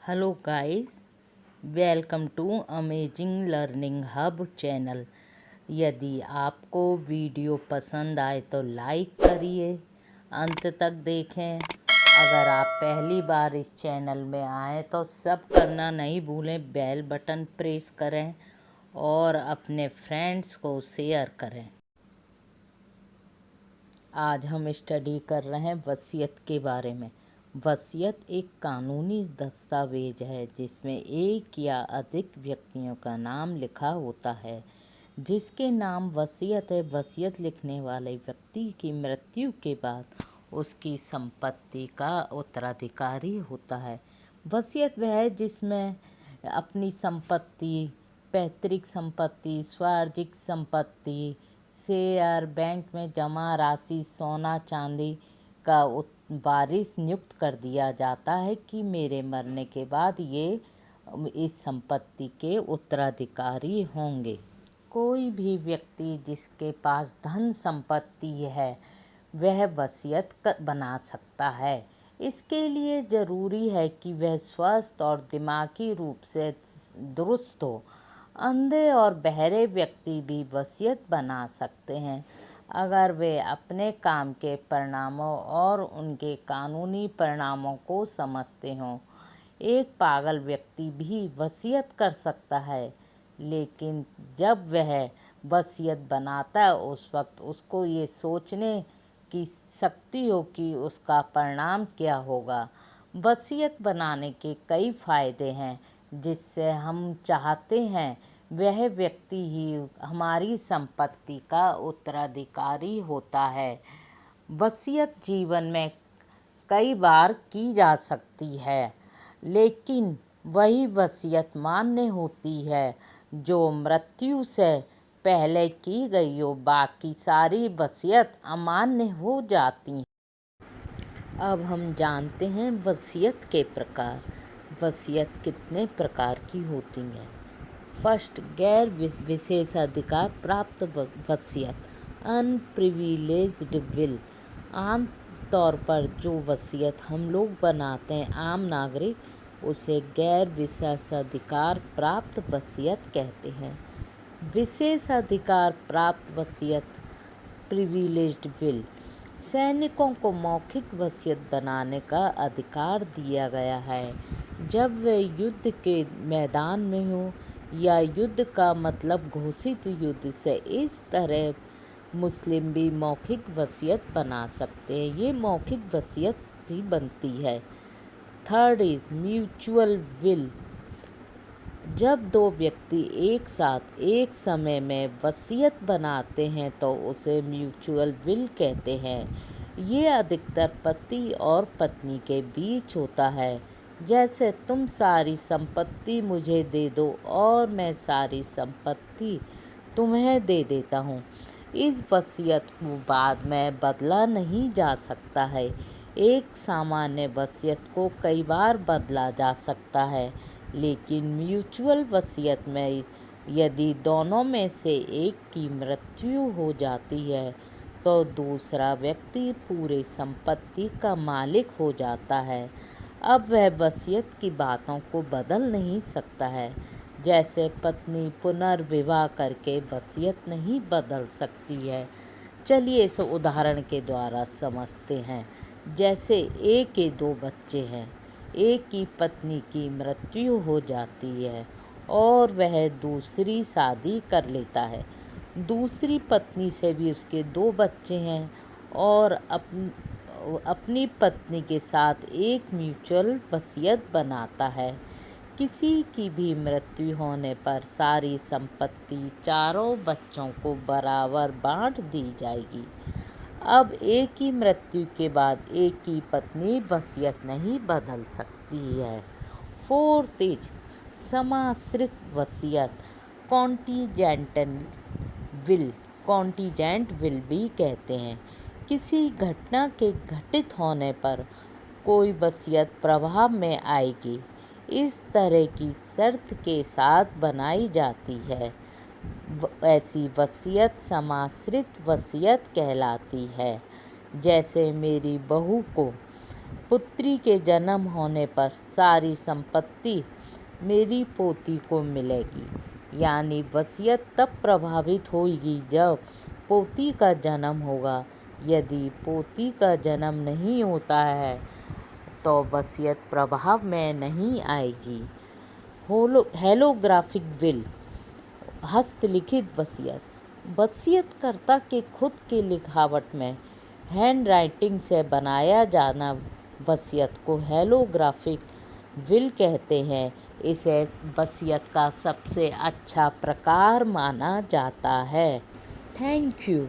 Hello guys, welcome to amazing learning hub channel. यदि आपको video पसंद आए तो लाइक करिए, अंत तक देखें। अगर आप पहली बार इस चैनल में आए तो सब करना नहीं भूलें, बेल बटन प्रेस करें और अपने फ्रेंड्स को शेयर करें। आज हम स्टडी कर रहे हैं वसीयत के बारे में। वसीयत एक कानूनी दस्तावेज है जिसमें एक या अधिक व्यक्तियों का नाम लिखा होता है। जिसके नाम वसीयत है, वसीयत लिखने वाले व्यक्ति की मृत्यु के बाद उसकी संपत्ति का उत्तराधिकारी होता है। वसीयत वह है जिसमें अपनी संपत्ति, पैतृक संपत्ति, वार्षिक संपत्ति, शेयर, बैंक में जमा राशि, सोना चांदी का वारिस नियुक्त कर दिया जाता है कि मेरे मरने के बाद ये इस संपत्ति के उत्तराधिकारी होंगे। कोई भी व्यक्ति जिसके पास धन संपत्ति है वह वसीयत बना सकता है। इसके लिए ज़रूरी है कि वह स्वस्थ और दिमागी रूप से दुरुस्त हो। अंधे और बहरे व्यक्ति भी वसीयत बना सकते हैं अगर वे अपने काम के परिणामों और उनके कानूनी परिणामों को समझते हों। एक पागल व्यक्ति भी वसीयत कर सकता है, लेकिन जब वह वसीयत बनाता है उस वक्त उसको ये सोचने की शक्ति हो कि उसका परिणाम क्या होगा। वसीयत बनाने के कई फ़ायदे हैं, जिससे हम चाहते हैं वह व्यक्ति ही हमारी संपत्ति का उत्तराधिकारी होता है। वसीयत जीवन में कई बार की जा सकती है, लेकिन वही वसीयत मान्य होती है जो मृत्यु से पहले की गई हो। बाकी सारी वसीयत अमान्य हो जाती हैं। अब हम जानते हैं वसीयत के प्रकार। वसीयत कितने प्रकार की होती हैं। फर्स्ट, गैर विशेषाधिकार प्राप्त वसीयत, अनप्रिविलेज्ड विल। आम तौर पर जो वसीयत हम लोग बनाते हैं आम नागरिक, उसे गैर विशेषाधिकार प्राप्त वसीयत कहते हैं। विशेषाधिकार प्राप्त वसीयत, प्रिविलेज्ड विल। सैनिकों को मौखिक वसीयत बनाने का अधिकार दिया गया है जब वे युद्ध के मैदान में हो या युद्ध का मतलब घोषित युद्ध से। इस तरह मुस्लिम भी मौखिक वसीयत बना सकते हैं। ये मौखिक वसीयत भी बनती है। Third is mutual will. जब दो व्यक्ति एक साथ एक समय में वसीयत बनाते हैं तो उसे म्यूचुअल विल कहते हैं। ये अधिकतर पति और पत्नी के बीच होता है, जैसे तुम सारी संपत्ति मुझे दे दो और मैं सारी संपत्ति तुम्हें दे देता हूँ। इस वसीयत को बाद में बदला नहीं जा सकता है। एक सामान्य वसीयत को कई बार बदला जा सकता है, लेकिन म्यूचुअल वसीयत में यदि दोनों में से एक की मृत्यु हो जाती है तो दूसरा व्यक्ति पूरे संपत्ति का मालिक हो जाता है। अब वह वसीयत की बातों को बदल नहीं सकता है। जैसे पत्नी पुनर्विवाह करके वसीयत नहीं बदल सकती है। चलिए इस उदाहरण के द्वारा समझते हैं। जैसे एक के दो बच्चे हैं। एक की पत्नी की मृत्यु हो जाती है और वह दूसरी शादी कर लेता है। दूसरी पत्नी से भी उसके दो बच्चे हैं और अपनी पत्नी के साथ एक म्यूचुअल वसीयत बनाता है। किसी की भी मृत्यु होने पर सारी संपत्ति चारों बच्चों को बराबर बांट दी जाएगी। अब एक की मृत्यु के बाद एक की पत्नी वसीयत नहीं बदल सकती है। फोर्थ इज समाश्रित वसीयत, कॉन्टिजेंटल विल। कॉन्टिजेंट विल भी कहते हैं। किसी घटना के घटित होने पर कोई वसीयत प्रभाव में आएगी, इस तरह की शर्त के साथ बनाई जाती है। ऐसी वसीयत समाश्रित वसीयत कहलाती है। जैसे मेरी बहू को पुत्री के जन्म होने पर सारी संपत्ति मेरी पोती को मिलेगी। यानी वसीयत तब प्रभावित होगी जब पोती का जन्म होगा। यदि पोती का जन्म नहीं होता है तो वसीयत प्रभाव में नहीं आएगी। हेलोग्राफिक विल, हस्तलिखित वसीयत। वसीयतकर्ता के खुद की लिखावट में हैंड राइटिंग से बनाया जाना वसीयत को हेलोग्राफिक विल कहते हैं। इसे वसीयत का सबसे अच्छा प्रकार माना जाता है। Thank you.